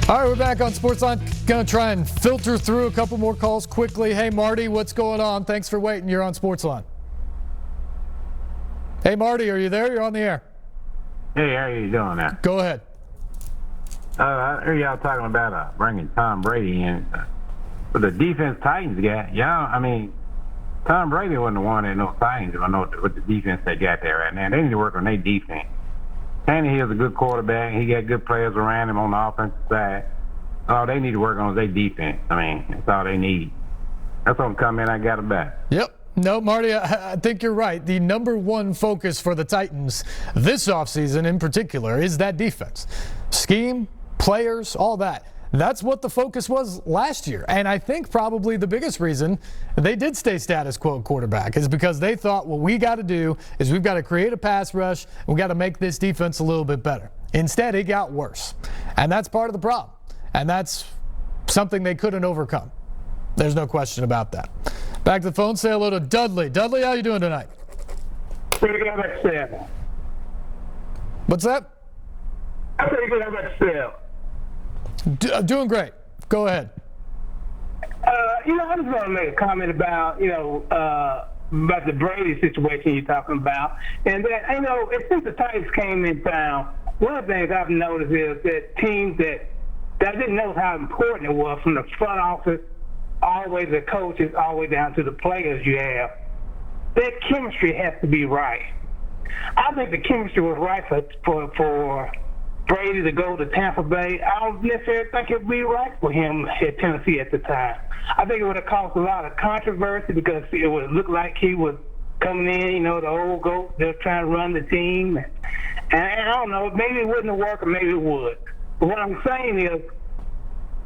All right, we're back on Sportsline. Going to try and filter through a couple more calls quickly. Hey, Marty, what's going on? Thanks for waiting. You're on Sportsline. Hey, Marty, are you there? You're on the air. Hey, how you doing now? Go ahead. I heard y'all talking about bringing Tom Brady in. But the defense Titans got, Tom Brady wasn't the one that knows Titans. I know what the defense they got there right now. They need to work on their defense. Tannehill's a good quarterback. He got good players around him on the offensive side. All they need to work on is their defense. That's all they need. That's what comment I got about. Yep. No, Marty, I think you're right. The number one focus for the Titans this offseason in particular is that defense. Scheme, players, all that. That's what the focus was last year. And I think probably the biggest reason they did stay status quo quarterback is because they thought what we got to do is we've got to create a pass rush and we've got to make this defense a little bit better. Instead, it got worse. And that's part of the problem. And that's something they couldn't overcome. There's no question about that. Back to the phone, say hello to Dudley. Dudley, how you doing tonight? Pretty good about yourself. What's that? I'm pretty good about yourself. Doing great. Go ahead. I just want to make a comment about, about the Brady situation you're talking about. And that, since the Titans came in town, one of the things I've noticed is that teams that didn't know how important it was, from the front office all the way to the coaches, all the way down to the players you have, their chemistry has to be right. I think the chemistry was right for Brady to go to Tampa Bay. I don't necessarily think it would be right for him at Tennessee at the time. I think it would have caused a lot of controversy because it would look like he was coming in, the old goat, they're trying to run the team. And I don't know, maybe it wouldn't have worked or maybe it would. But what I'm saying is,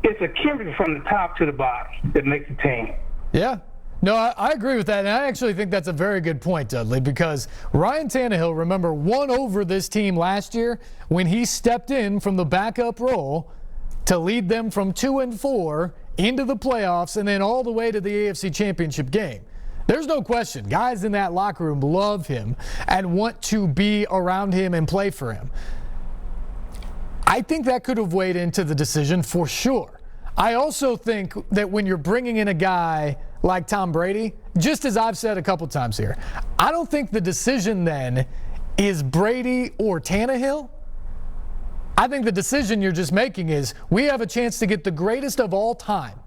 it's a chemistry from the top to the bottom that makes the team. Yeah. No, I agree with that, and I actually think that's a very good point, Dudley, because Ryan Tannehill, remember, won over this team last year when he stepped in from the backup role to lead them from 2-4 into the playoffs and then all the way to the AFC Championship game. There's no question. Guys in that locker room love him and want to be around him and play for him. I think that could have weighed into the decision for sure. I also think that when you're bringing in a guy like Tom Brady, just as I've said a couple times here, I don't think the decision then is Brady or Tannehill. I think the decision you're just making is we have a chance to get the greatest of all time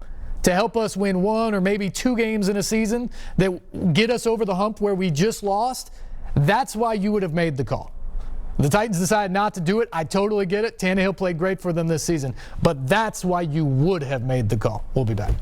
to help us win one or maybe two games in a season that get us over the hump where we just lost. That's why you would have made the call. The Titans decided not to do it. I totally get it. Tannehill played great for them this season. But that's why you would have made the call. We'll be back.